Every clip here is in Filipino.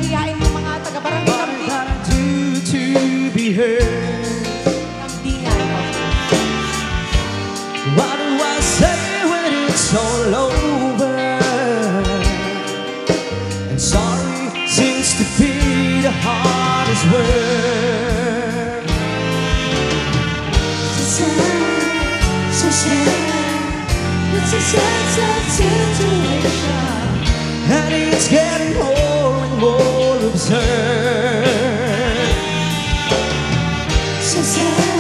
hiyain yung mga taga-barangay What I gotta do to be heard? Kambingan. What do I say when it's all over? And sorry seems to be the hardest word. So sad, it's a sad, sad situation. And it's getting more and more absurd. So sad,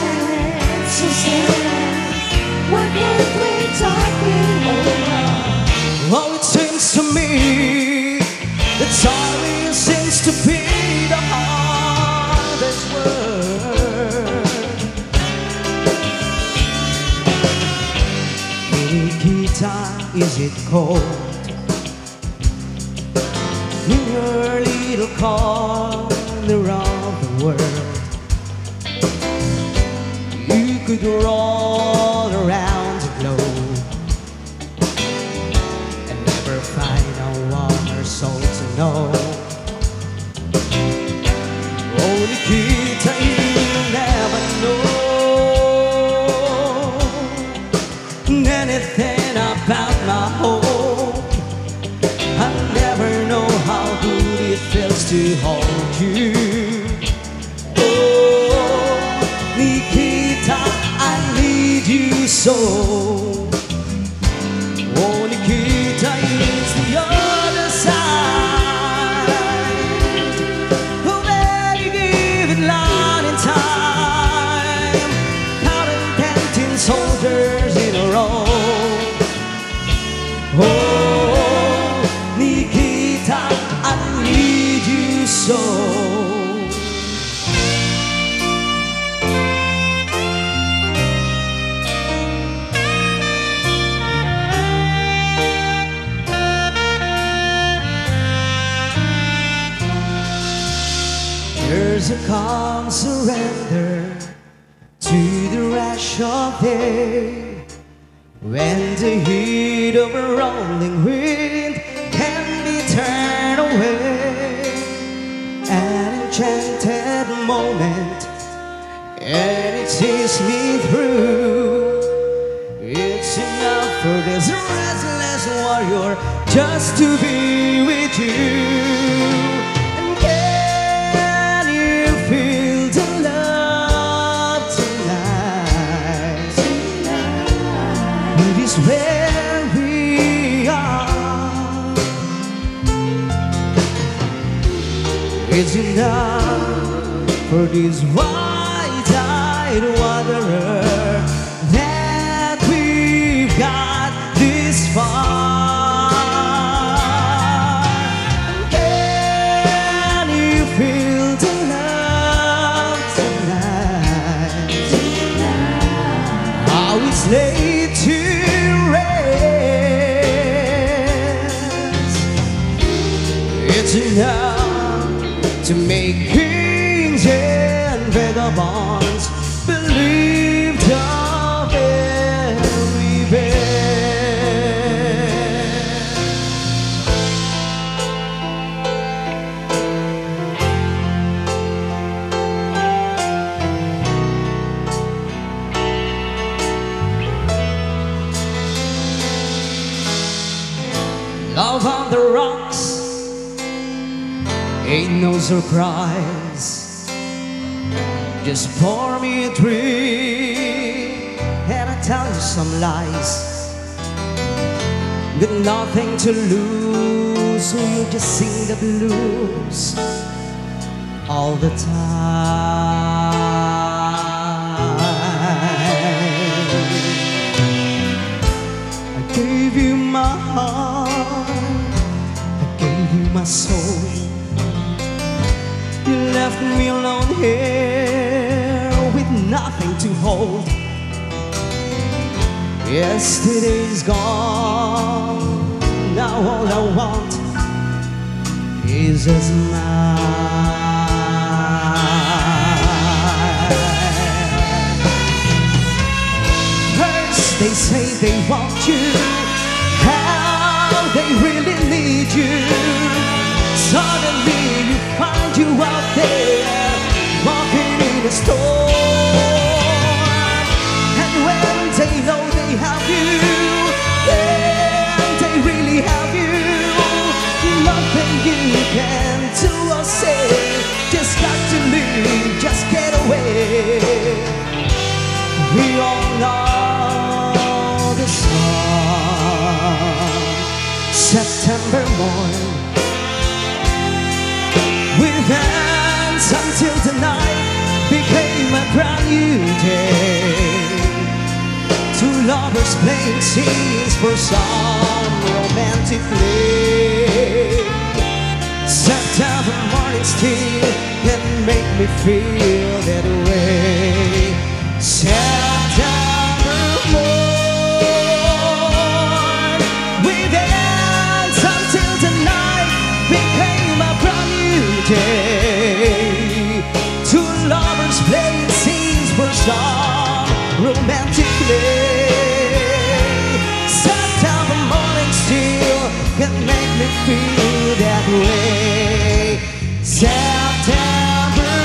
why can't we talk it over? Oh, it seems to me that sorry seems to be the hardest word. Nikita, is it cold in your little corner of the world? You could roll around the globe and never find a warmer soul to know. Oh, Nikita, you'll never know anything about my hope. I'll never know how good it feels to hold you. Oh, Nikita, I need you so. Oh, Nikita, it's the other side. Oh, better give it line in time. Counting 10 soldiers in a row. Oh, Nikita, I need you so. There's a calm surrender to the rush of day, when the heat of a rolling wind can be turned away. An enchanted moment, and it sees me through. It's enough for this restless warrior just to be with you. And can you feel the love tonight? It is where we are. It's enough for this wide-eyed wanderer that we've got this far. Can you feel the love tonight? How it's laid to rest. It's enough to make kings and vagabonds believe the very best. Love on the rocks ain't no surprise. Just pour me a drink and I tell you some lies. Got nothing to lose, so you just sing the blues all the time. I gave you my heart, I gave you my soul. You left me alone here with nothing to hold. Yesterday's gone, now all I want is a smile. First they say they want you, how they really need you. Suddenly you found you out there, walking in a storm. And when they know they have you, then they really have you. Nothing you can do or say, just got to leave, just get away. We all know the song. September morning, with hands until the night became a brand new day. Two lovers playing scenes for some romantic play. September morning still can make me feel that way. September morn, with hands until the night became a brand new day. Two lovers playing scenes for some romantic play. September morning still can make me feel that way. September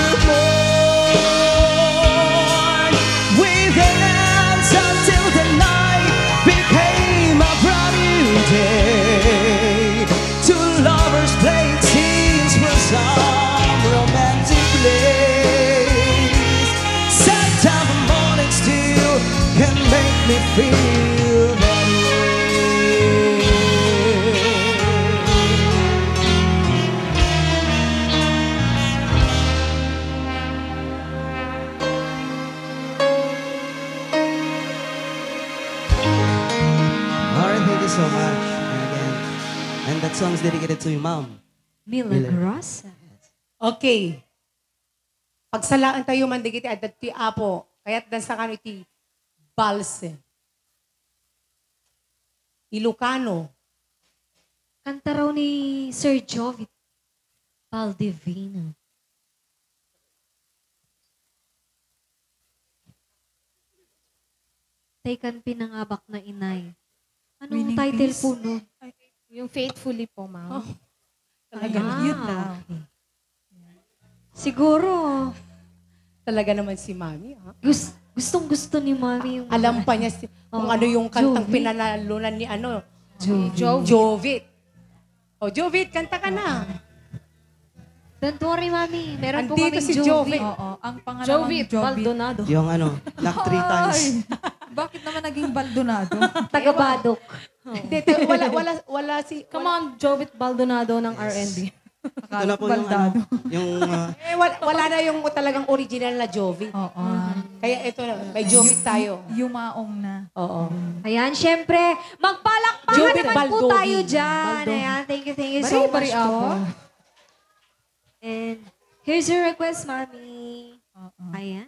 morn, with hands until the night became a brand new day. Two lovers playing scenes for some romantic place. September morning still can make me feel that way. Alright, thank you so much. And again, and that song is dedicated to your mom. Milagrosa. Okay. Pagsalaan tayo mandigiti at ti apo. Kaya't dan sa kano iti balse. Ilocano. Kanta raw ni Sir Jovit Baldivino. Taykan pinangabak na inay. Anong Winning title Kiss? po nun? Yung faithfully po, ma'am. Talaga, Yun lang. okay. Siguro, talaga naman si Mami. Ha? gustong gusto ni Mami yung... Alam pa niya kung Oo. ano yung kantang Jovit. pinanalunan ni ano. Jovit. Jovit. O, Jovit, kanta ka na. Don't worry, Mami. Meron po Andito kaming si Jovit. Oo, ang pangalan Jovit Jovit. Baldonado. Yung ano, knock 3 times. Ay, bakit naman naging Baldonado? Taga-Badok. Hindi, wala si... Come on, Jovit Baldonado ng R&B. Ito na po yung ano, yung wala na yung talagang original na Jovit. Oo. Kaya ito na, may Jovit tayo. Yumaong na. Oo. Ayan, syempre, magpalakpakan Jovit naman po Baldovi. tayo dyan. Ayan, thank you so Bari-bari much po. ako. And here's your request, Mami. Oo. Ayan.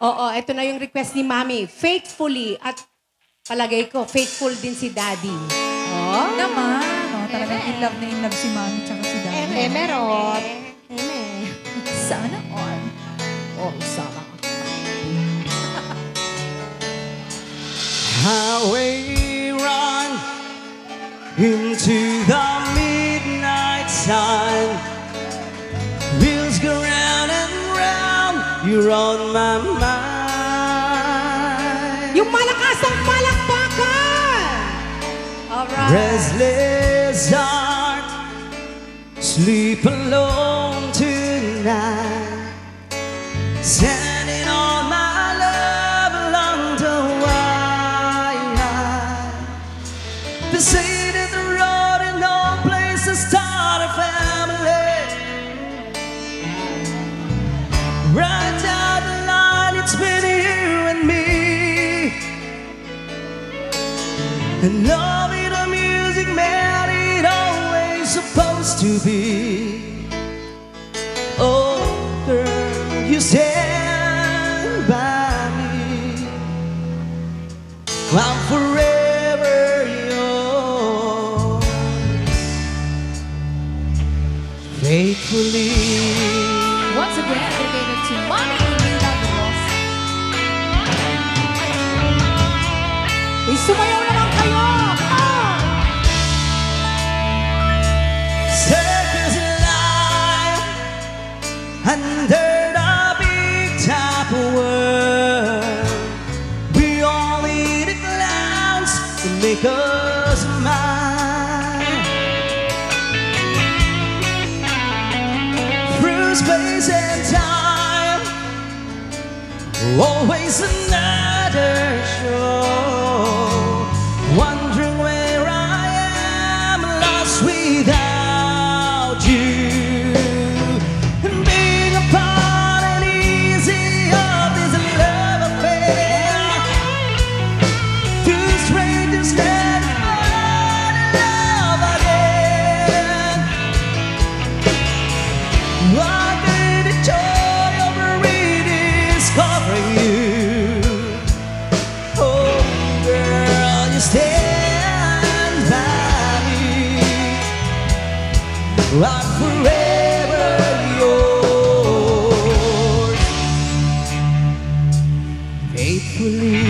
Oo, ito na yung request ni Mami. Faithfully. At palagay ko, faithful din si Daddy. Oh? Naman. Oh, talagang in love si Mami tsaka si Daddy. Meron. Sana all. Oh, sama. highway run into the midnight sun. Wheels go round and round, you're on my mind. Yung malakasang palakpakan! Alright. Restless heart, sleep alone tonight. Sending all my love along the wire. They say that the road in no place to start a family. Right down the line, it's been you and me. And loving the music, man, it always supposed to be. Oh, girl, you stand by me. I'm forever yours. faithfully. Once again, dedicated to Mommy Milagros. Sumayaw naman kayo! Ah! Circles in life under the big top world. We all need a glance to make us smile. Through space and time, always another show. Wondering where I am, lost without you. And being apart and easy of this love affair. Two strangers stand in love again. What did the joy of rediscovering you? Oh, girl, you stand by me, I'm forever yours, faithfully.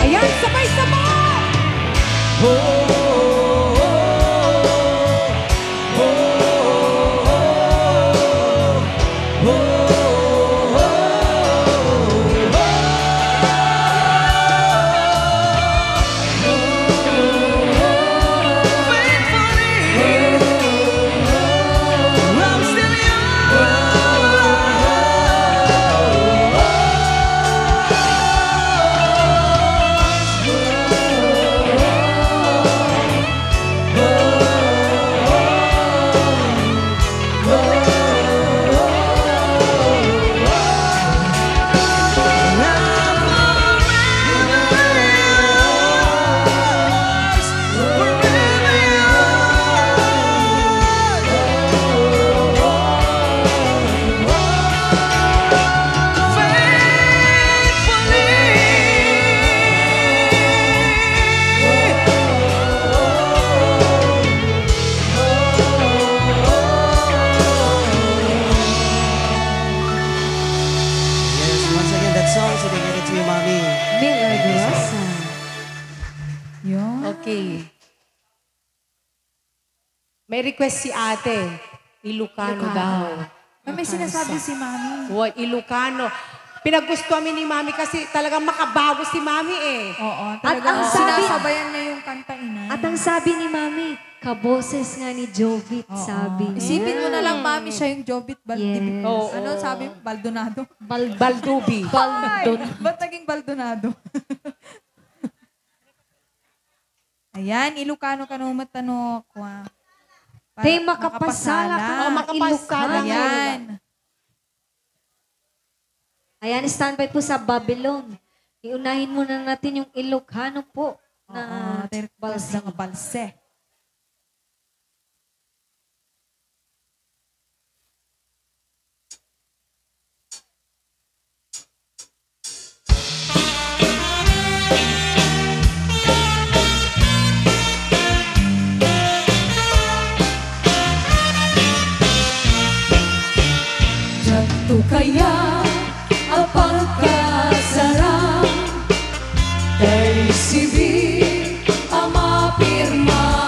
Ayan, sabay-sabay! Oh, Milagrosa. Yun. Okay. May request si ate. Ilocano daw. May sinasabi si Mami. What, Ilocano. Pinaggustuhan ni Mami kasi talagang makabago si Mami eh. Oo, At talagang ang sabi- sinasabayan niya yung kanta ina. At ang sabi ni Mami, kaboses nga ni Jovit, sabi niya. Isipin mo na lang, Mami, siya yung Jovit Baldibit. Yes. Oo. Ano sabi? Baldonado? Baldubi. Ay, ba't naging Baldonado? Ayan, Ilocano kanumat tanok. Tay makapasala ka. Oh, makapasala. Ayan. Ayan, standby po sa Babylon. Iunahin muna natin yung Ilocano po na Balsa nga balse. Jatuh kaya ang pagkasarang kay sibi ang mapirma.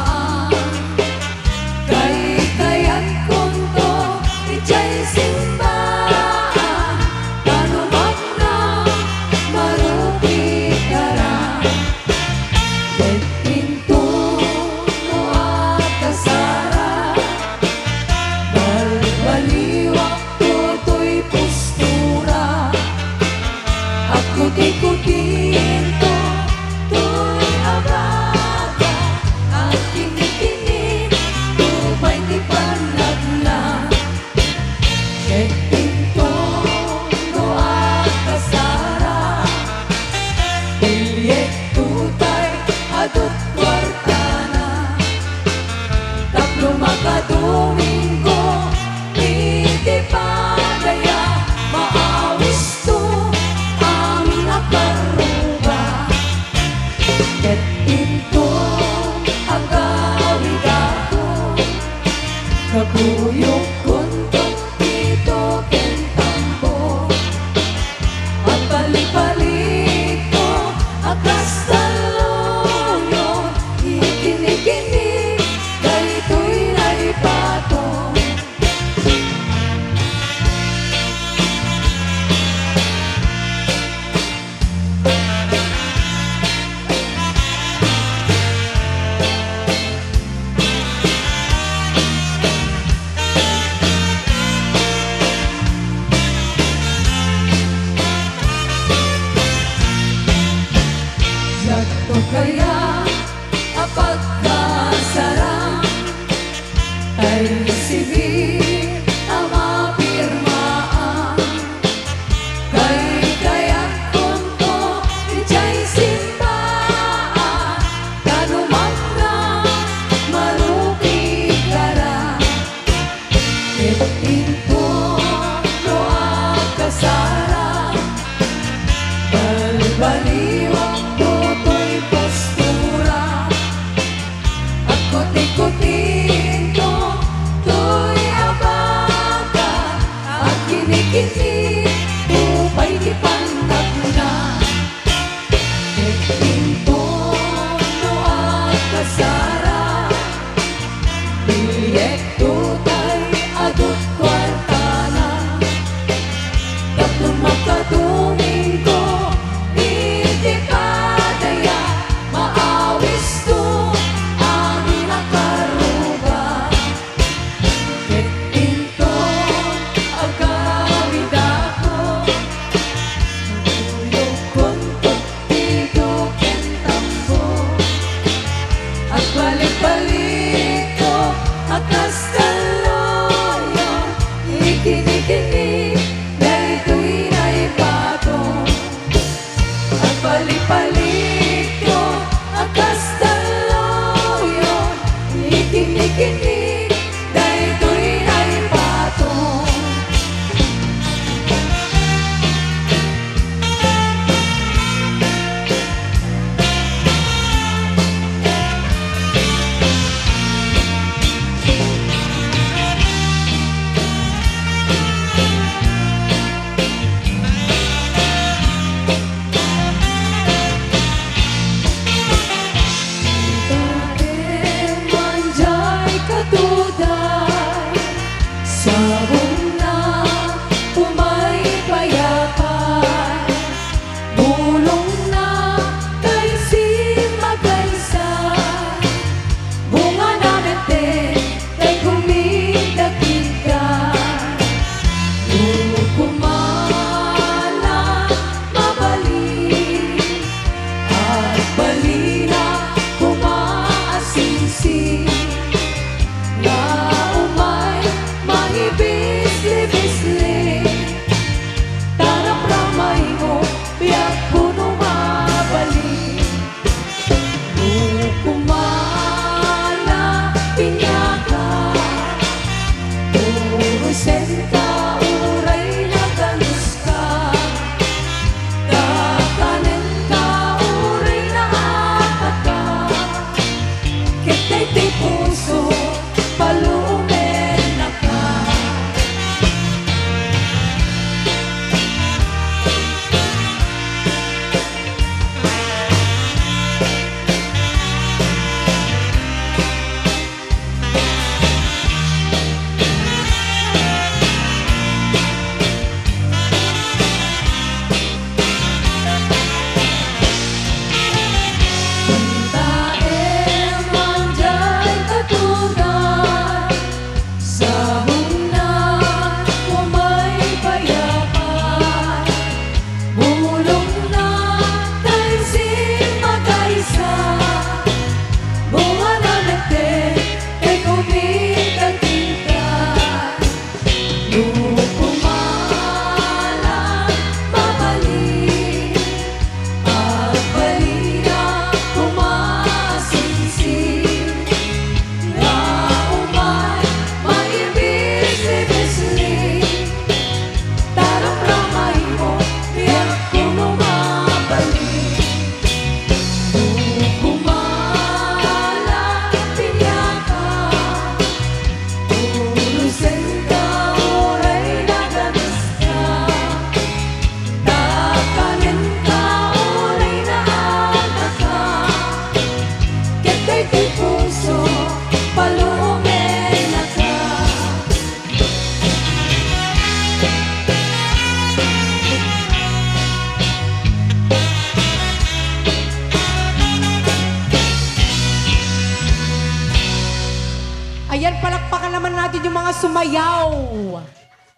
sumayaw.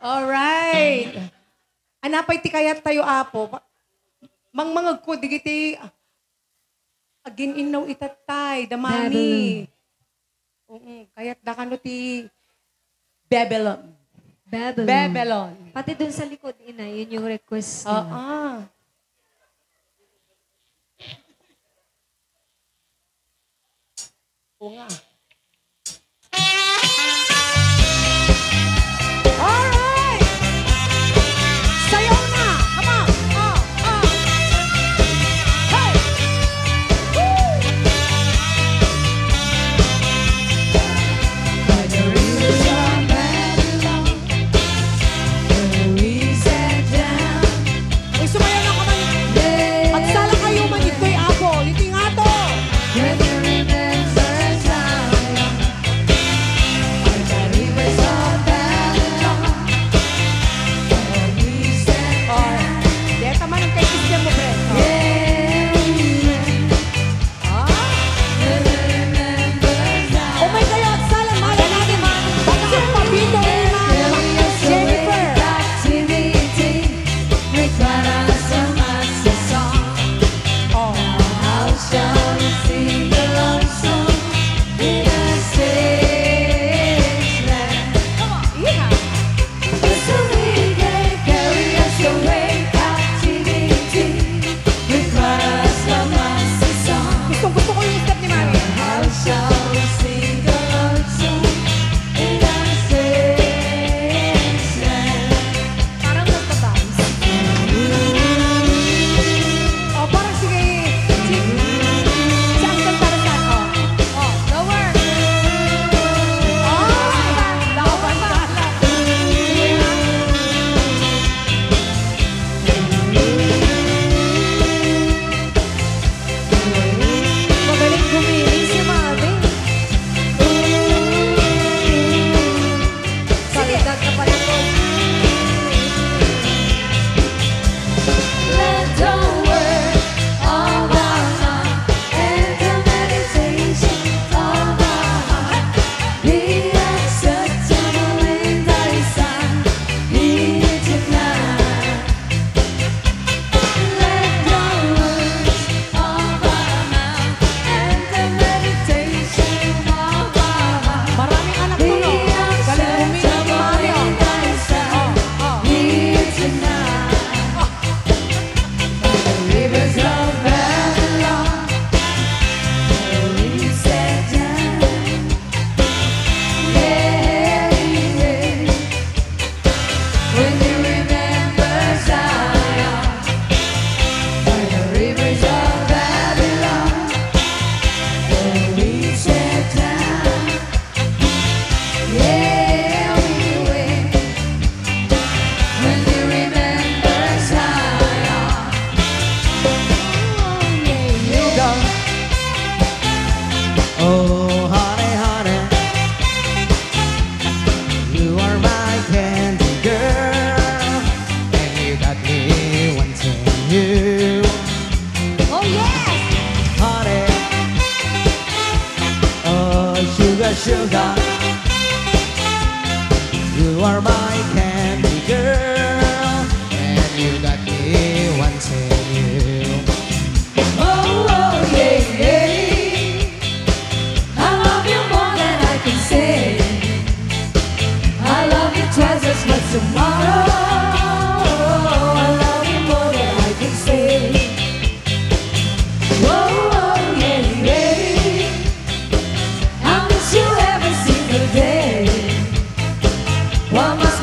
Alright. Anapay ti kayat tayo, Apo. Mangmangag ko, digiti, agin inaw itatay, damami. Kaya't dakano ti Babylon. Babylon. Babylon. Pati dun sa likod, ina, yun yung request Oo. nila. Oo nga. Alright! Sayaw na! Come on! Hey! Woo! By the rivers of Babylon, where we sat down. Uy, sumayaw na kaman. Magsala kayo man ito'y Apo. Ito nga to. When you remember Zion, by the rivers of Babylon, where we sat down. Deta man ang kay Christian mo, pre. Yeah, we went. When you remember Zion. Oh my God, at sala, mala natin. Bakit pabito ni Mama Jennifer? Captivity, require us a master song. How shall we sing the love song in a strange land? It's a wicked, carry us away. Captivity, require us a master song. Gusto ko yung step ni Mami. How shall we sing the love song in a strange land? Parang nagtatangs. Oh, parang sige. Si Uncle Tarzan. Oh, lower. Oh, laban sala. Magaling gumiling si Mami. Salidad ka pala po. Let the word of our mouth and the meditation of our heart be acceptable in thy sight. Be it tonight. Let the words of our mouth and the meditation of our heart Maraming anak ko, no? Galing humingi ni Mami, oh. in thy sight. Be it tonight. Rivers of Babylon, where we sat down. Yeah, yeah. When you remember Zion, by the rivers of Babylon, where we sat down. Yeah, we went. When you remember Zion. You go. Oh, honey, honey, you are my candy girl, and you got me wanting you. Oh, yes! Honey, oh, sugar, sugar, you are my candy girl, and you got me wanting you. Oh, oh, yeah, yeah. I love you more than I can say. I love you twice as much tomorrow. I love you more than I can say. Oh, oh, yeah, yeah. I miss you every single day. What must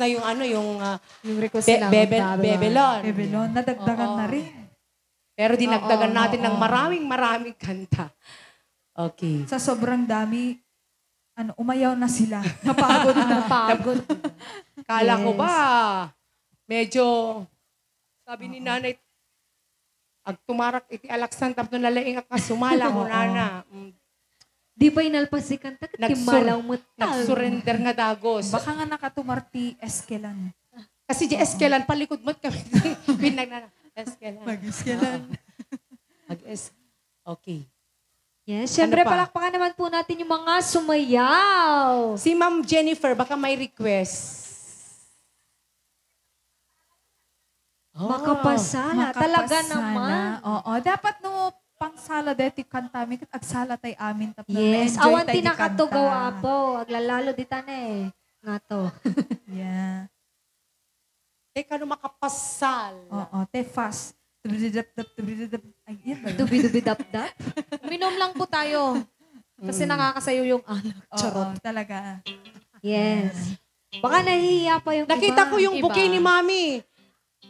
na yung ano, yung Yung request nila. Bebelon. Bebelon, nadagdagan Oo. na rin. Pero dinagdagan Oo, natin ng oo. maraming kanta. Okay. Sa sobrang dami, umayaw na sila. Napagod na. Pagod. Kala ko ba, medyo, sabi ni nanay, ag tumarak iti alaksan tapno nalaing ka sumala mo nana. Di pa inalpasikan ta, kimalaw mo tal. Nagsurrender nga dagos. Baka nga nakatumarti eskelan. Kasi di eskelan, palikod mo't kami. Pinagnana, eskelan. Mag-eskelan. Okay. Yes, syempre Ano pa? palakpakan naman po natin yung mga sumayaw. Si Ma'am Jennifer, baka may request. Makapasala. Talaga naman. Oo, dapat no pangsala deti kanta mi kat agsala tay amin tapno Yes, na-enjoy awan tay di tinakatugaw kanta. apo. Aglalalo di tane. Nga to. Yeah. Teka, no makapasal. Oo, te fast. Tubididap. Ay, yan ba yun? Dubi-dubi-dap-dap. Minom lang po tayo. Kasi nakakasayo yung anak. Oo, talaga. Yes. Baka nahihiya pa yung Nakita iba. ko yung Iba. bouquet ni Mami.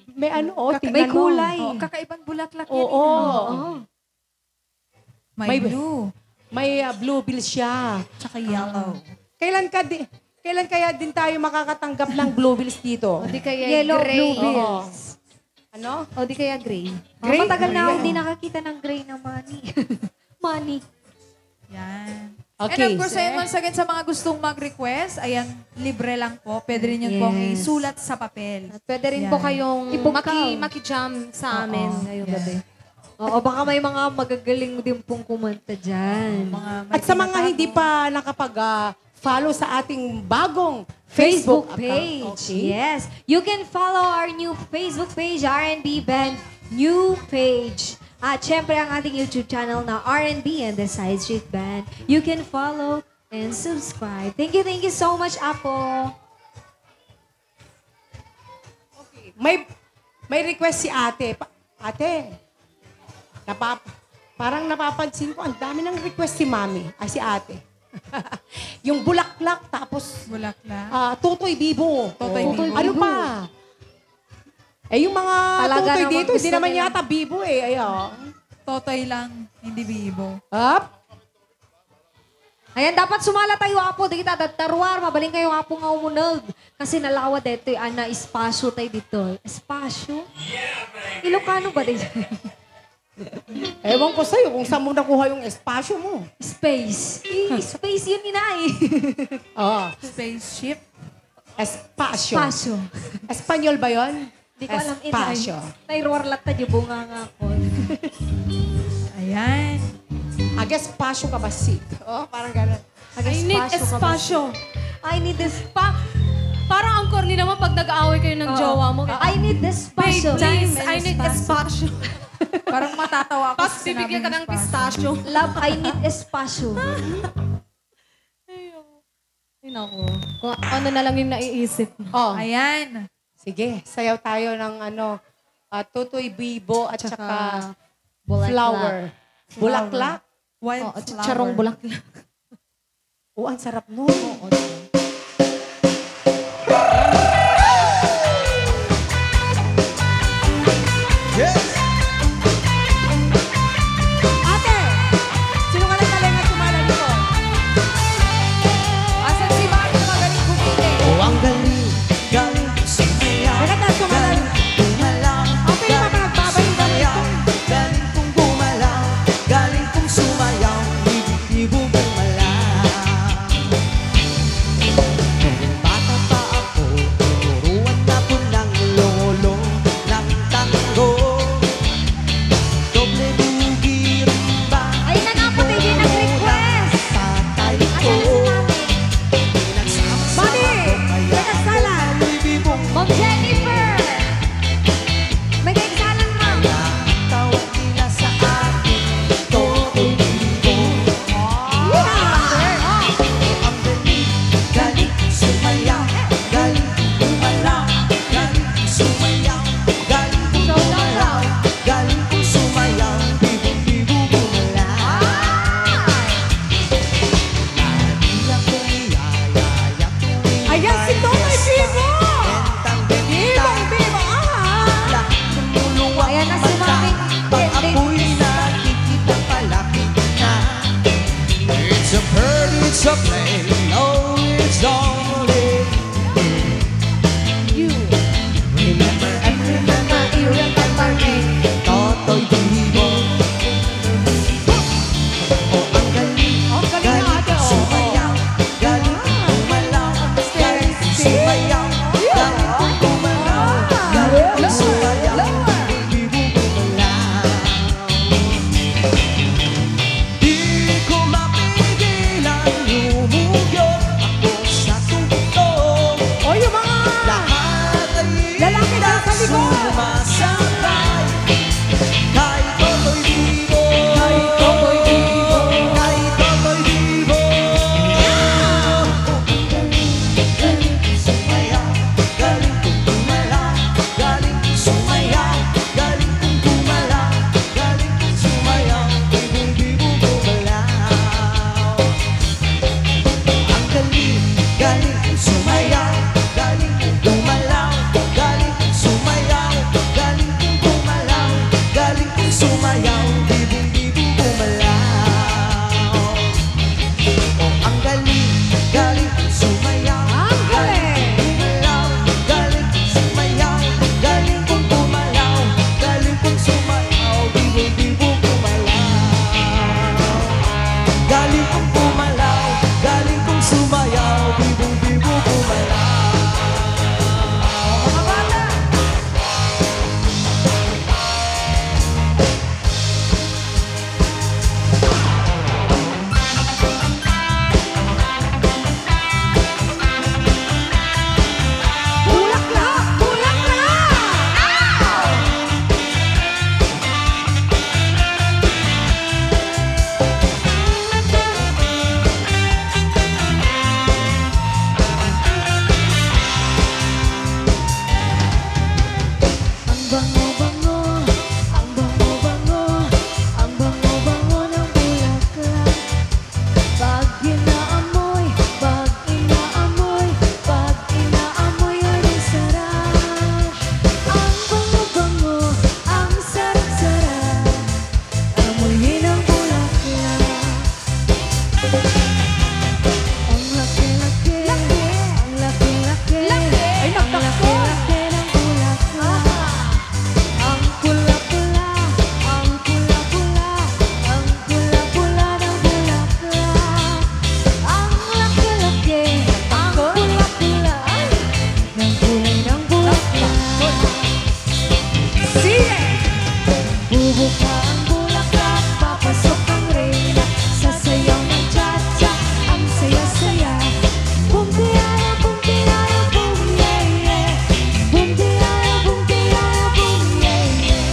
May ano, tingnan May mo. kulay. Oo, kakaibang bulaklak yan. Oo. Oo. May May- blue. May blue bill siya. Tsaka yellow. Kailan kaya din tayo makakatanggap ng blue bills dito? O di kaya Yellow, gray. blue Oo. bills. Ano? O di kaya gray. Gray? Matagal na ako Gray. hindi nakakita ng gray na money. money. Yan. Okay. And of course, ayun once again sa mga gustong mag-request, ayan, libre lang po. Pwede rin yun pong Yes. isulat sa papel. At pwede rin Yan. po kayong Ipungkaw. maki-jam sa amin ngayong gabi. Oo, baka may mga magagaling din pong kumanta dyan. Mga may At sa mga tinatago. hindi pa nakapag-follow sa ating bagong Facebook Facebook page. account. Okay. Yes. You can follow our new Facebook page, R&B Band New Page. At syempre ang ating YouTube channel na R&B and the Side Street Band. You can follow and subscribe. Thank you so much, Apo. May request si ate. Ate, parang napapansin ko, ang dami ng request si Mami. Ay, si ate. Yung bulaklak, tapos Bulaklak. tutoy bibo. Tutoy bibo. Ano pa? Eh, yung mga Talaga tutoy naman dito, hindi gusto naman nila. yata bibo eh. Ayan. Totoy lang, hindi bibo. Up. Ayan, dapat sumala tayo, Apo. Di kita tarwar, mabaling kayo, Apo, nga umunag. Kasi nalawa dito, ana, espasyo tayo dito. Espasyo? Ilocano ba dito? Ewan ko sa'yo kung saan mo nakuha yung espasyo mo. Space. Space yun, inay. Oh, Spaceship. espasyo. Espasyo. Espanyol ba yon? Di ko alam, inay. Espasyo. Tayrwar lang tayo, bunga nga ako. Ayan. Espasyo ka ba, Sid? Oh, parang gano'n. I need espasyo. I need this. Parang ang corny naman pag nag-aaway kayo ng jowa mo. I need this Babe, passion. please, I need espasyo. Parang matatawa ako Tapos bibigyan ka ng pistachio. Love, I need espasyo. Ay, naku. Kung ano na lang yung naiisip. Oh, Ayan. sige. Sayaw tayo ng tutoy bibo at saka Bulaklak. flower. Bulaklak? Wild Oo, flower. charong bulaklak. Oh, ang sarap nun. Ate! Sino ka lang talenga sumala dito? Asan si Mami na magaling kumili? Oh, ang galing, galing sumayaw. Bakit na sumala? Gumalaw, Ate, yung mga nagbabayang sumayaw. Galing kong gumalaw, galing kong sumayaw. Ibig-ibig gumalaw. kang sumayaw, di mo gumalaw. Di ko mapigilan lumugyo ako sa tugtog. O yung mga Lahat ay lalaki na sa likod. sumasabay. Kay Totoy Dibo, Kay Totoy Dibo. kay Totoy Dibo. Galing kong sumayaw, galing kong sumayaw, galing kong sumayaw, galing kong sumayaw, galing kong sumayaw, Dibo gumalaw. Ang galing, galing kong sumayaw, galing kong gumalaw, galing kong sumayaw, galing kong gumalaw, galing kong sumayaw, Dibo gumalaw. Oh, ang galing, galing kong sumayaw, Ang galing. gumalaw, galing kong sumayaw, galing kong gumalaw, galing kong sumayaw, Dibo gumalaw. Galing kong gumalaw, galing kong sumayaw, Dibo gumalaw. Mga bata. Bulaklak! Bulaklak! Ang bango-bango, ang bango-bango, ang bango-bango ng bulaklak. Pag inaamoy, pag inaamoy, pag inaamoy ay ang sarap. Ang bango-bango, ang sarap-sarap, amoyin ang bulaklak. Ang laki-laki, ang laki-laki, Ay, ang nagtakso. laki-laki ng bulaklak. Ang pula-pula, ang pula-pula, ang pula-pula ng bulaklak. Ang laki-laki, ang pula-pula, ng kulay ng bulaklak. Sige! Bubuka ang bulaklak, papasok ang reyna, sasayaw ng cha-cha, ang saya-saya. Boom tiyaya, boom tiyaya, boom yeah yeah. Boom tiyaya, boom yeah yeah.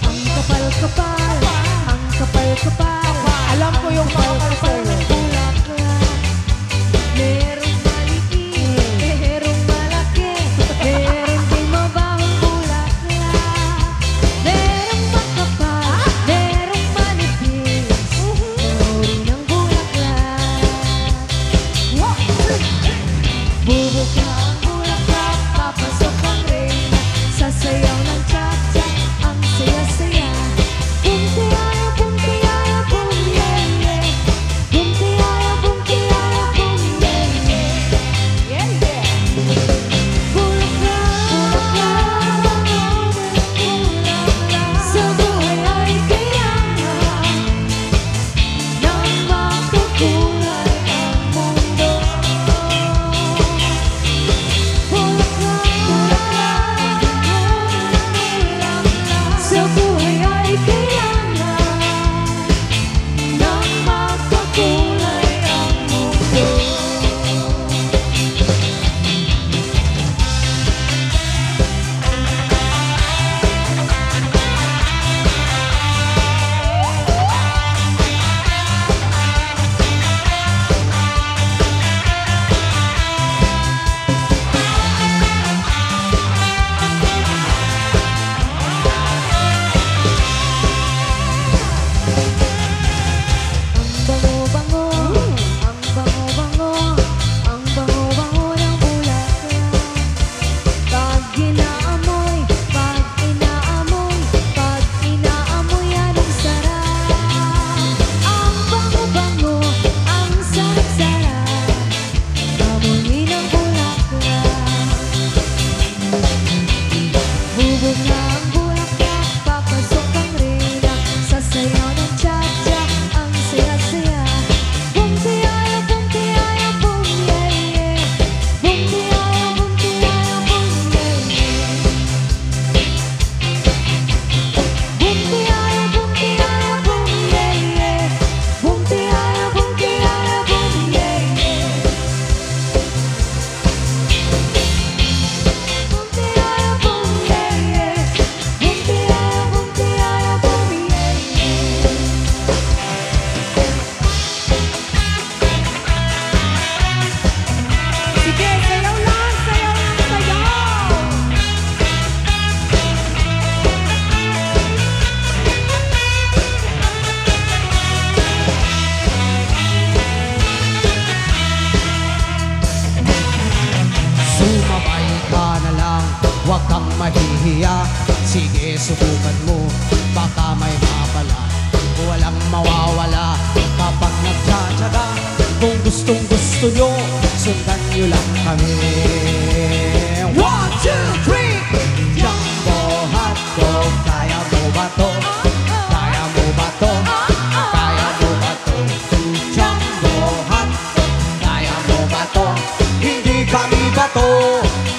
Ang kapal-kapal, ang kapal-kapal, Alam ko yung mga kapal ng bulaklak. Merong maliit, merong malaki, meron ding mabahong bulaklak. Sumabay ka na lang, huwag kang mahihiya. Sige, subukan mo, baka may mapala. Walang mawawala kapag nagtsatsaga. Kung gustong gusto nyo, sundan nyo lang kami. 1, 2, 3! Jumbo hotdog, kaya mo ba to? Kaya mo ba to? Kaya mo ba to? Jumbo hotdog, kaya mo ba to? Hindi kami ba to?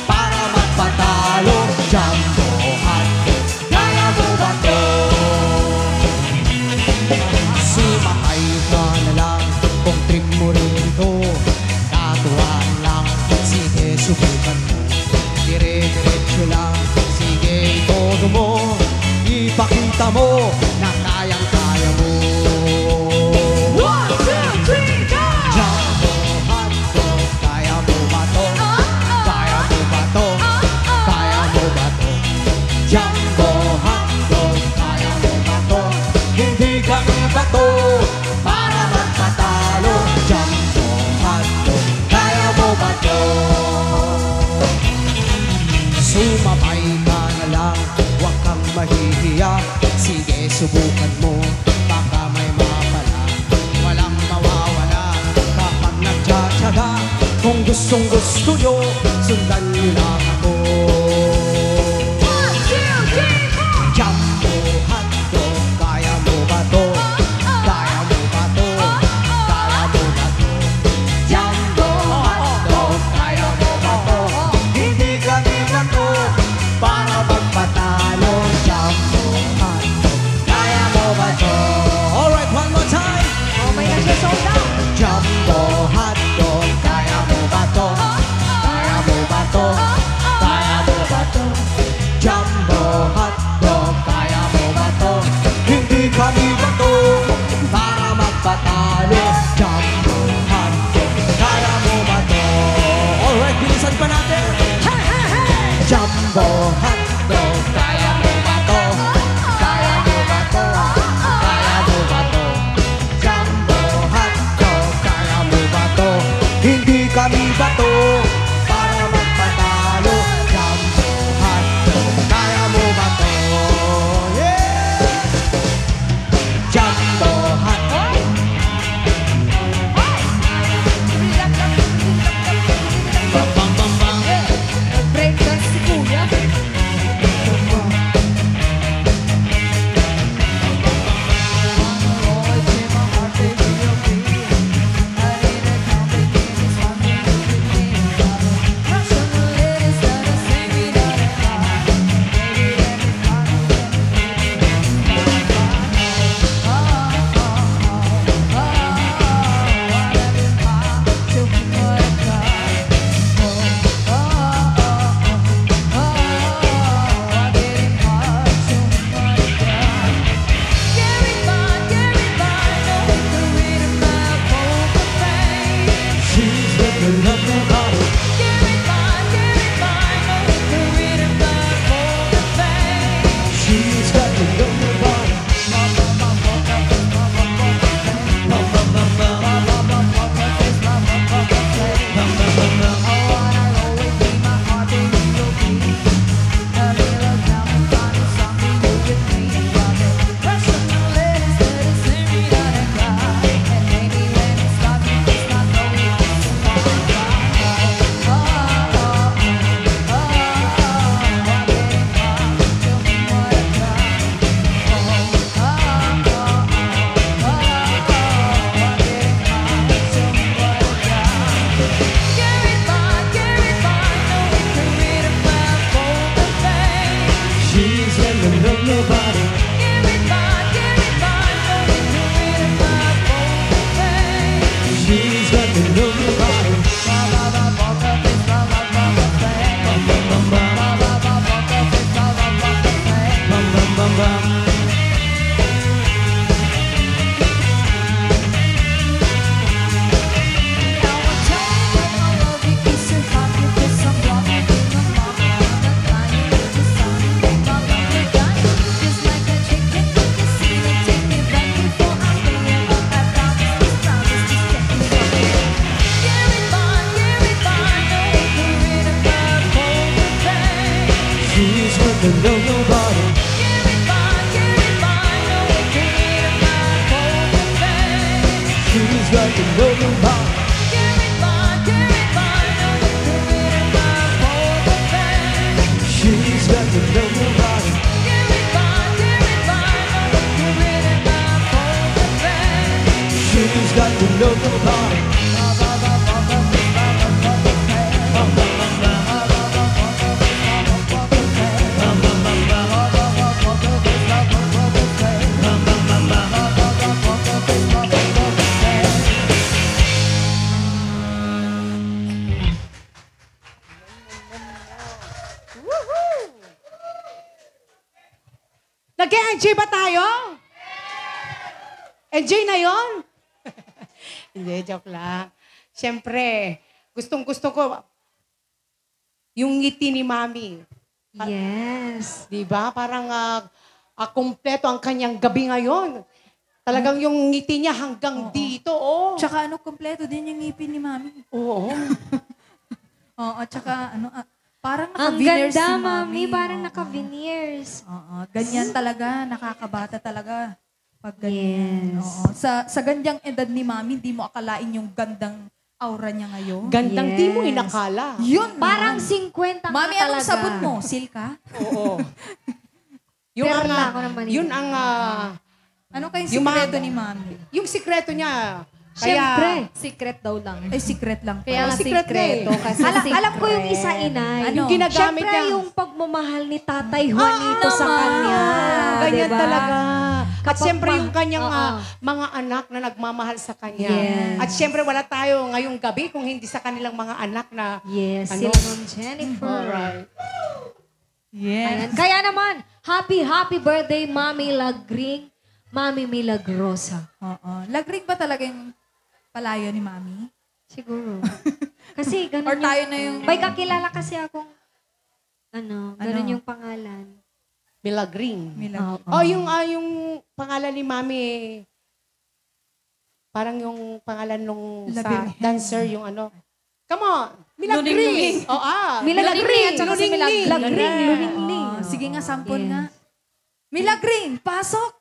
Para magpatalo. Jumbo hotdog, kaya mo ba to? Sumakay ka na lang kung trip mo rin ito. Katuwaan lang, sige subukan mo. Dire-diretso lang, sige itodo mo. Ipakita mo na kayang-kaya mo. 1, 2, 3, go! Jumbo hotdog, kaya mo ba to? Kaya mo ba to? Kaya mo ba to? Jumbo hotdog, kaya mo ba to? Hindi kami ba to? Para magpatalo. Jumbo hotdog, kaya mo ba to? Sumabay ka na lang, huwag kang mahihiya. Sige, subukan mo, baka may mapala. Walang mawawala kapag nagtsatsaga. Kung gustong gusto nyo, sundan nyo lang ako. 1, 2, 3, 4! Jumbo hotdog, kaya mo ba to? Kaya mo ba to? Kaya mo ba to? Jumbo hotdog, kaya mo ba to? Hindi kami ba to? Para magpatalo. Jumbo hotdog, kaya mo ba to? Alright, one more time! Oh my gosh, you're sold out! Jumbo hotdog, kaya mo ba to? Kaya mo ba to? Kaya mo ba to? Jumbo hotdog, kaya mo ba to? Hindi kami ba to? Para magpatalo. Jumbo hotdog, kaya mo ba to? Alright, bilisan pa natin. Jumbo hotdog, kaya mo ba to? Kaya mo ba to? Kaya mo ba to? Jumbo hotdog, kaya mo ba to? Hindi kami ba to? Para magpatalo. Jumbo hotdog, kaya mo ba to? Yeah! Jumbo hotdog. Bam, bam, bam, bam. Breakdance si Kuya. Nag-enjoy ba tayo? Enjoy na yon? Hindi, joke lang. Siyempre, gustong-gusto ko yung ngiti ni Mami. Yes. Di ba? Parang kumpleto ang kanyang gabi ngayon. Talagang yung ngiti niya hanggang dito. Oh. Tsaka kompleto din yung ngipin ni Mami. Oo. Oo, tsaka parang Ang naka-veneers ganda, si Mami. Parang Oo. naka-veneers. Oo, ganyan talaga, nakakabata talaga. Pag ganyan. Yes. Oo. Sa ganyang edad ni Mami, hindi mo akalain yung gandang aura niya ngayon. Gandang di mo Yes. inakala. Yun, Parang naman. 50 Mami, ka anong talaga. sabon mo? Silka? Oo. Perla ako naman yun ang Ano kayong Yung mga- sikreto ni Mami? yung sikreto niya. Siyempre. Secret daw lang. Ay, secret lang. Kaya nga secret sikreto. eh. Kasi Alam ko yung isa, Inay. Ano? Yung ginagamit Siyempre, niya. yung pagmamahal ni Tatay Juanito sa kanya. Ganyan diba? talaga. At Kapag siyempre ma- yung kanyang Oo. mga anak na nagmamahal sa kanya. Yes. At siyempre wala tayo ngayong gabi kung hindi sa kanilang mga anak na Yes, Ano? sila Ma'am Jennifer. alright. Ayan. Yes. Kaya naman, happy birthday, Mami Lagring, Mami Milagrosa. Oo. Lagrig ba talaga yung palayo ni Mami? Siguro. Kasi ganun Or tayo na yung... May kakilala kasi akong, ganun Ano? yung pangalan. Milagring. Milag. Oh, yung pangalan ni Mami, parang yung pangalan nung sa Labing- dancer, yung ano. Come on! Milagring! Oh, Milagring! at saka si Milagring. Lagring, Ganun. Lulingling. Oo. Sige nga, sample Yes. nga. Milagring, pasok!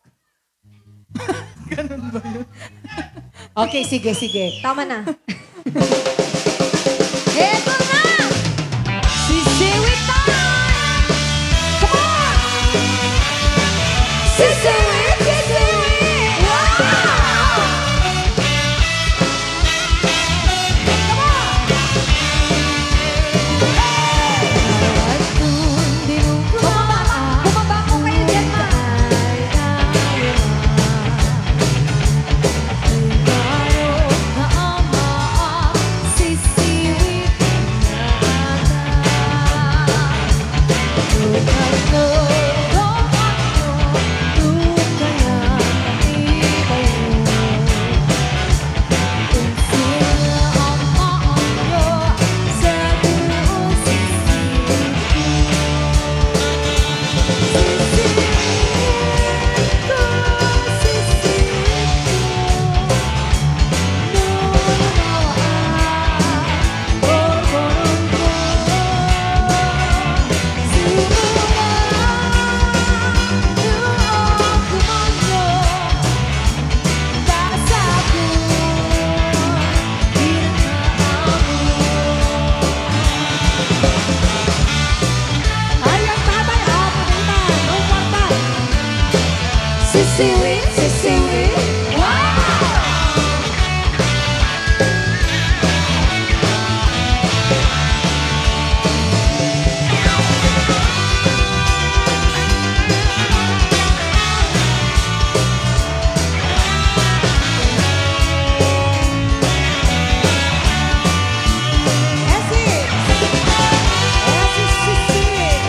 Okay, sige. Tama na. Eto na! Sisiwit time! Come on! Sisiwit! Sisiwit! Wow! Come on! Bumaba ko kayo dyan, ma! Sisiwit, sisiwit, wow! Sisiwit.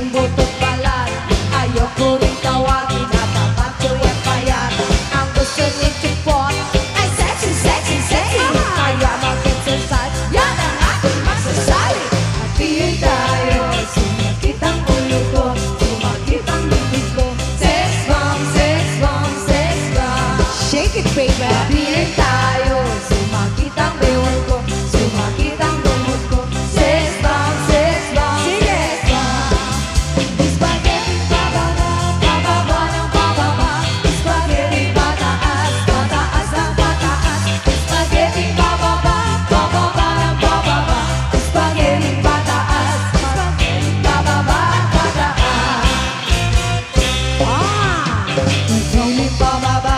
aking butot balat. Ayoko rin tawagin na tapat-choy at payat. Ang gusto ni Chipot ay sexy, sexy, sexy. Kaya mag-exercise, yan ang aking masasabi. Hatiin tayo, sumakit ang ulo ko, sumakit ang bibig ko. Sex bomb, sex bomb, sex bomb. Shake it, baby. Hatiin tayo, sumakit ang bewang ko, sumakit ang dumot ko. Sex bomb, sex bomb, sex bomb. Spaghetti pababa, pababa ng pababa. Spaghetti pataas, pataas ng pataas. Spaghetti pababa, pababa ng pababa. Spaghetti pataas, spaghetti pababa, pataas. Igiling pababa,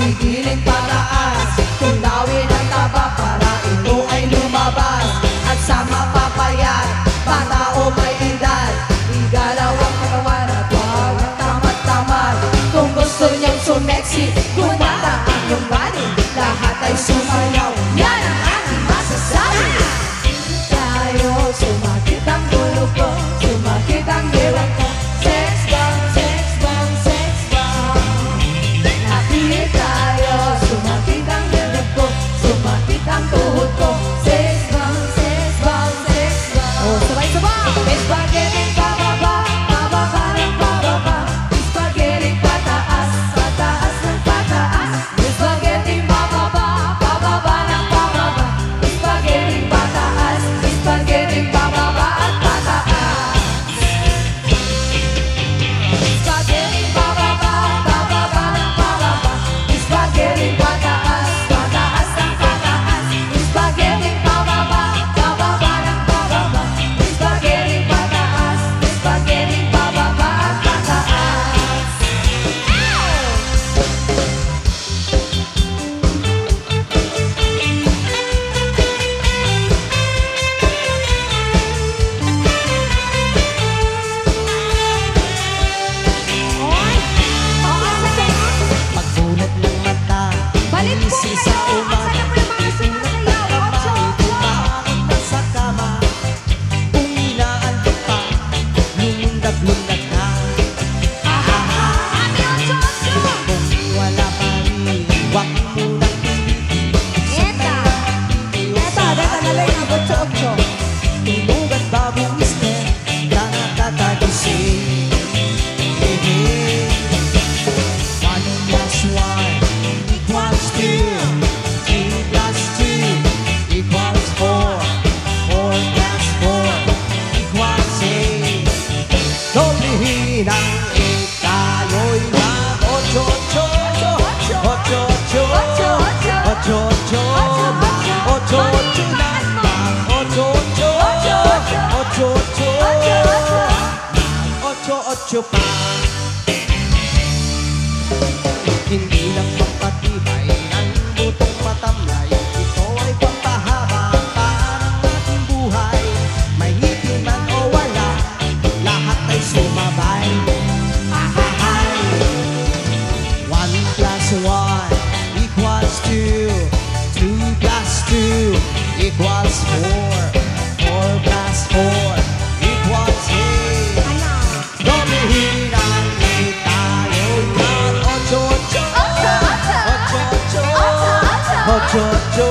igiling pataas. Tunawin ang taba para ito ay lumabas. At sa mapapayat, bata o may edad, igalaw ang katawan at huwag ang tamad-tamad. Kung gusto niyang sumexy, gumata ang iyong body. Lahat ay sumayaw, yan ang aking masasabi. Tayo, sumakit ang ulo ko, sumakit ang diwan ko. Sex bomb, sex bomb, sex bomb. Napili tayo, sumakit ang dibdib ko, sumakit ang tuhod ko. Sex bomb, sex bomb, sex bomb. Oh, sabay-sabay. Spaghetti pababa, pababa ng pababa. Spaghetti pataas, pataas ng pataas. Spaghetti pababa, pababa ng pababa. Spaghetti pataas, spaghetti pababa at pataas. Spaghetti pababa, pababa ng pababa. Spaghetti pataas, pataas ng pataas. Spaghetti pababa, pababa ng pababa. Spaghetti pataas, spaghetti pababa at pataas. Pagbulat ng mata, Balik po isi kayo! sa umaga. Asan na po yung mga sumasayaw? Ocho, ocho! Umakit na sa kama, kung inaantok pa, lumundag-lundag ka. Ate, ocho, ocho! Kung wala pa rin, wag mo nang pilitin. Eta! Eta, nalang ang 8-8. Tulog at babuwis na, nakakatagising. One plus one equals two. Two plus two equals four. Four plus four equals eight. Doblihin ang eight, tayo'y mag-ocho-ocho. Ocho-ocho. Ocho-ocho. Ocho-ocho na. Ocho-ocho. Ocho-ocho. Ocho-ocho pa. Hindi lang pampatibay ng butong matamlay. Ito ay pampahaba parang ating buhay. May ngiti man o wala, lahat ay sumabay. Ahahay! 1 plus 1 equals 2. 2 plus 2 equals 4. 4 plus 4 equals 8. Doblihin ang eight, tayo'y mag-ocho-ocho. Ocho-ocho. Ocho-ocho.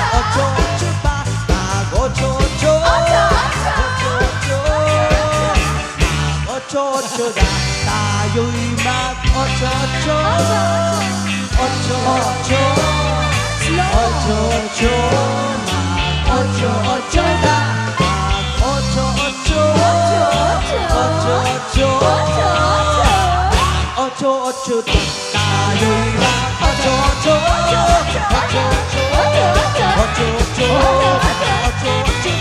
Ocho-ocho pa, mag-ocho-ocho. Ocho-ocho. Ocho-ocho na, tayo'y mag-ocho-ocho. Ocho-ocho. Ocho-ocho. Mag-ocho-ocho na, mag-ocho-ocho. Ocho-ocho. Ocho-ocho na, tayo'y mag-ocho-ocho. Ocho-ocho. Ocho-ocho. Ocho-ocho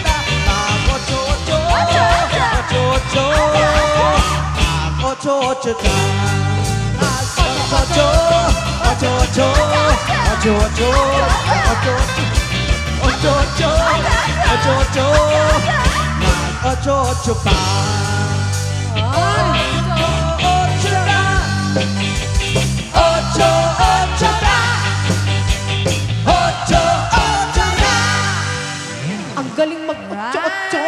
na, mag-ocho-ocho. Ocho-ocho. Mag-ocho-ocho na, mag-ocho-ocho. Ocho-ocho. Ocho-ocho. Ocho-ocho. Ocho-ocho. Mag-ocho-ocho pa. Ocho-ocho na. Ocho-ocho na. Ocho-ocho na. Ang galing mag-otso-otso.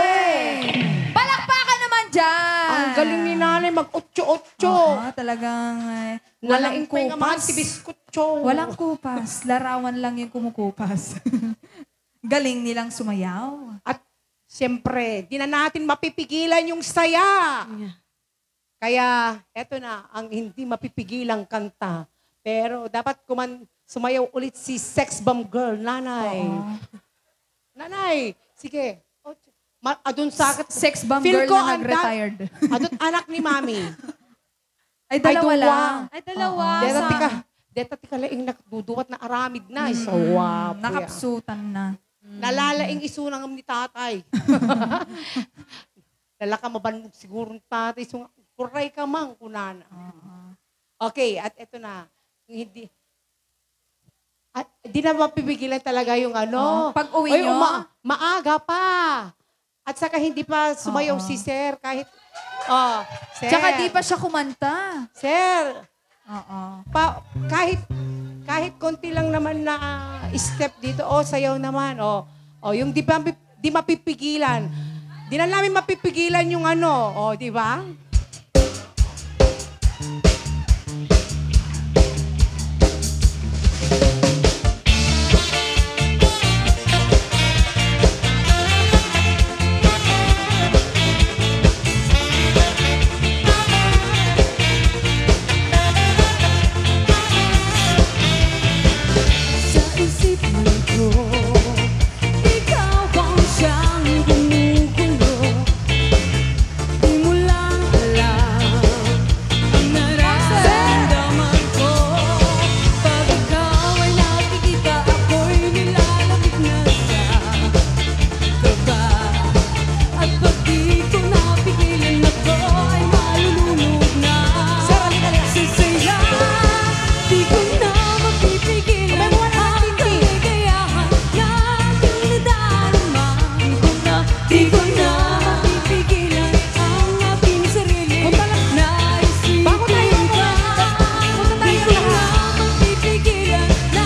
Palakpakan naman dyan! Ang galing ni nanay mag-otso-otso. Oo, talagang walang Nalaing pa yung mga kupas. tibiskucho. Walang kupas. Larawan lang yung kumukupas. Galing nilang sumayaw. At siyempre, di na natin mapipigilan yung saya. Kaya, eto na, ang hindi mapipigilang kanta. Pero dapat sumayaw ulit si Sex Bomb Girl, nanay. Nanay, sige. Adun sa Sex bomb Feel girl ko na ang nag-retired. Adun anak ni mami. Ay, dalawa Ay, lang. duwa. Ay, dalawa. Deta tika laing nakduduwat na aramid na. So, wapo. Nakapsutan na. Nalalaing isunang ni tatay. Lalaka mabanog siguro ng tatay. So, kuray ka mang kunana. Okay, at eto na. Hindi. At di na mapipigilan talaga yung ano. Pag-uwi nyo? Maaga pa. At saka hindi pa sumayaw si Sir kahit... Sir. Tsaka di pa siya kumanta. Sir, Oo. kahit konti lang naman na step dito, sayaw naman, yung di mapipigilan. Di na namin mapipigilan yung ano, di ba? Sa isipan ko, ikaw ang siyang gumugulo. Di mo lang alam ang nararamdaman ko. Pag ikaw ay nakikita, ako'y nilalapit na sa kaba. At pag di ko napigilan, ako ay malulunod na sa saya. Di ko na mapipigilan ang kaligayahan na aking nadarama. Di ko na mapipigilan ang aking sarili na isipin ka. Di ko na mapipigilan na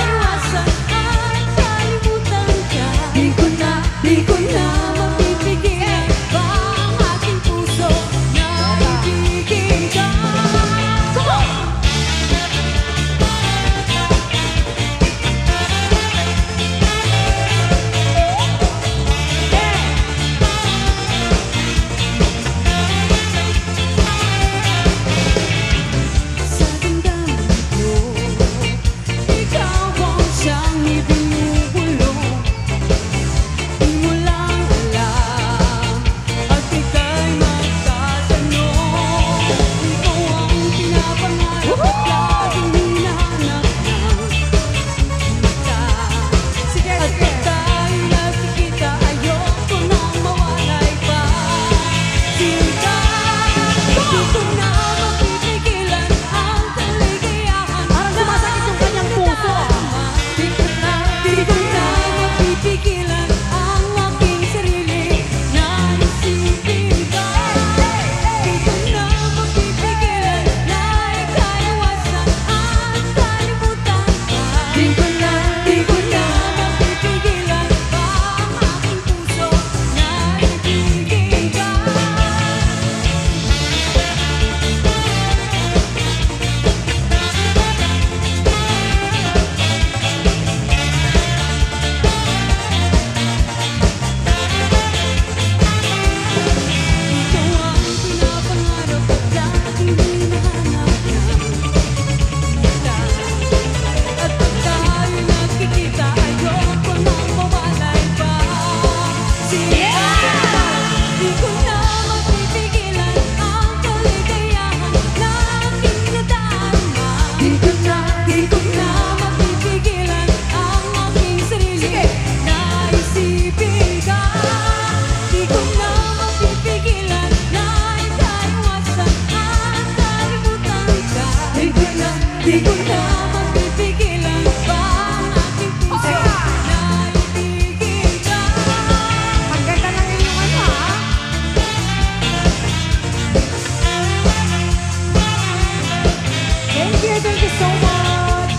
iwasan at kalimutan ka. Di ko na mapipigilan pa ang aking puso na ibigin ka. Come on! Sa damdamin ko, ikaw ang siyang ibinubulong. Di mo lang alam at ika'y magtatanong. Ikaw ang pinapangarap at laging hinahanap ng mata. At pag tayo'y nagkikita, ayoko nang mawalay pa. Sinta, di ko na mapipigilan ang kaligayahan. Parang sumasakit yung kanyang puso. Di ko na mapipigilan ang aking sarili na isipin ka. Di ko na mapipigilan na ika'y iwasan at kalimutan ka. Di ko na mapipigilan pa ang aking puso na ibigin ka. Ikaw ang pinapangarap at laging hinahanap ng mata. At pag tayo'y nagkikita, ayoko nang mawalay pa. Sinta, di ko na mapipigilan ang kaligayahan na aking nadarama. Di ko na mapipigilan ang aking sarili na isipin ka. Di ko na mapipigilan na ika'y iwasan at kalimutan ka. Di ko na mapipigilan pa ang aking puso na ibigin ka. Ang ganda ng inyong ano, Thank you so much.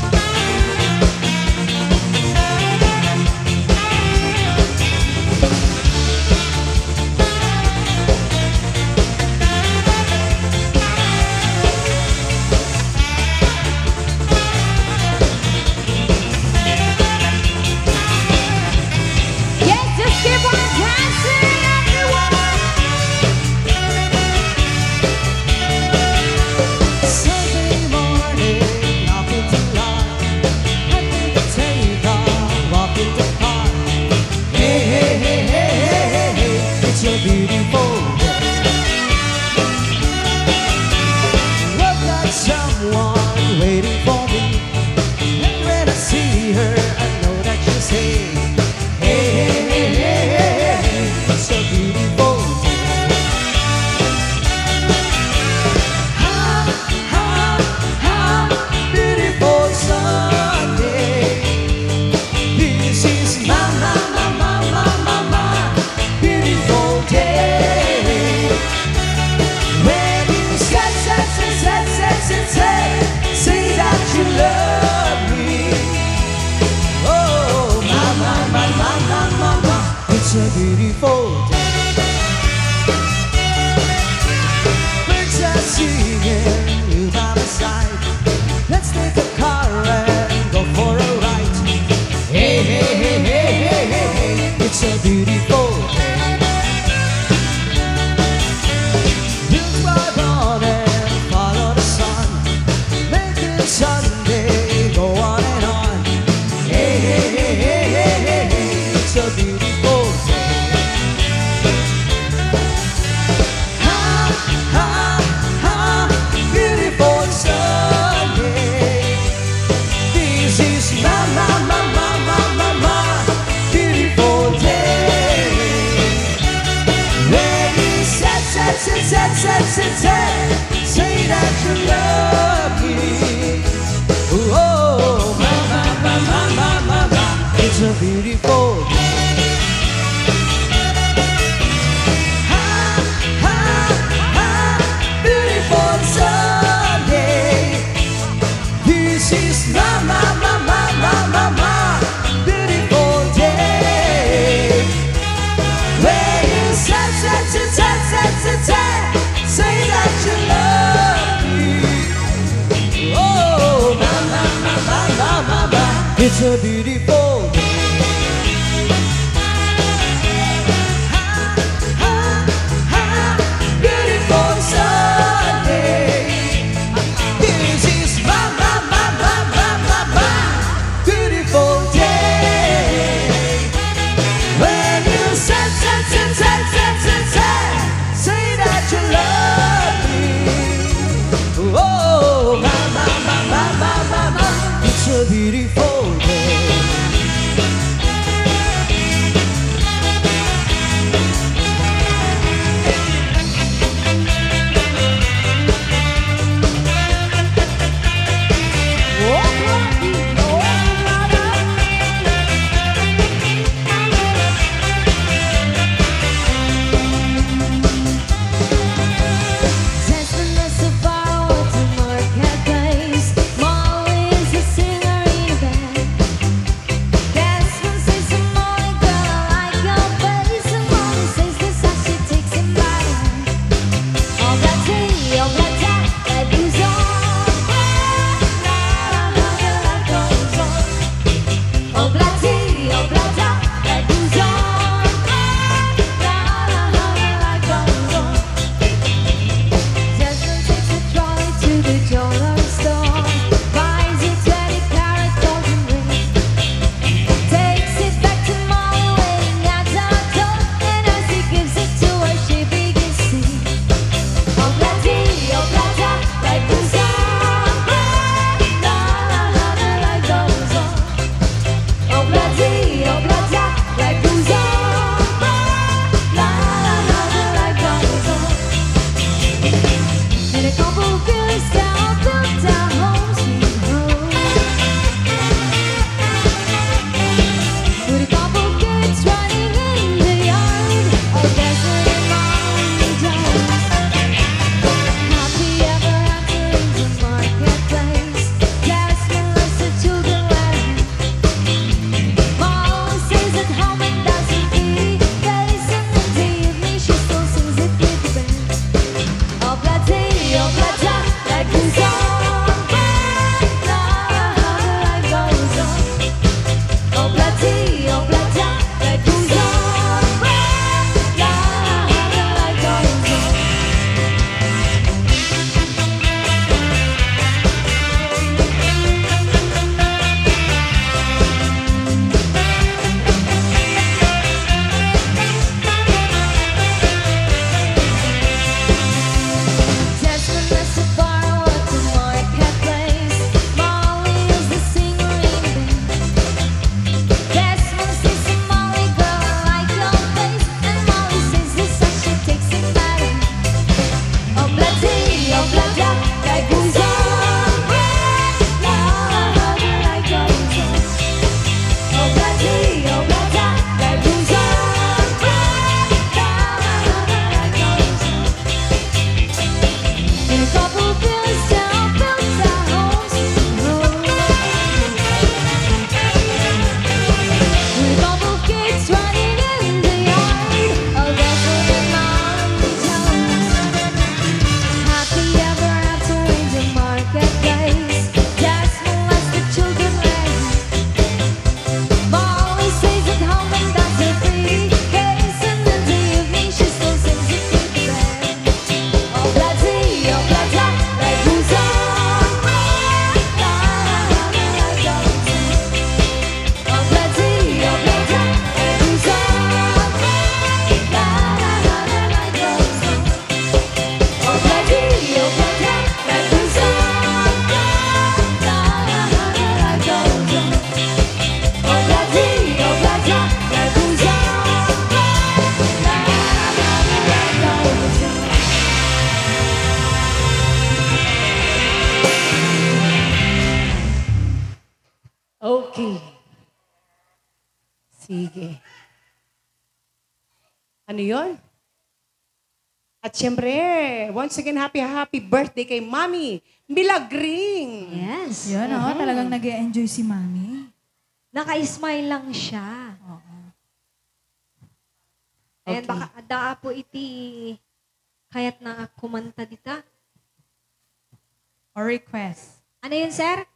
say that you love me. Oh, my, it's a beautiful day. Beautiful Sunday. This is my beautiful day. Where you say that you love me. Oh, my, it's a beautiful day. Beautiful Sunday. This is my beautiful day. When you say that you love me. Oh, my, it's a beautiful day. Sige. Ano yun? At syempre, once again, happy birthday kay Mami Milagring. Yes. Yun, talagang nag-e-enjoy si Mami. Naka-smile lang siya. Oo. Ayan, Okay. baka ada po iti kayat na kumanta dita. Or request. Ano yun, sir?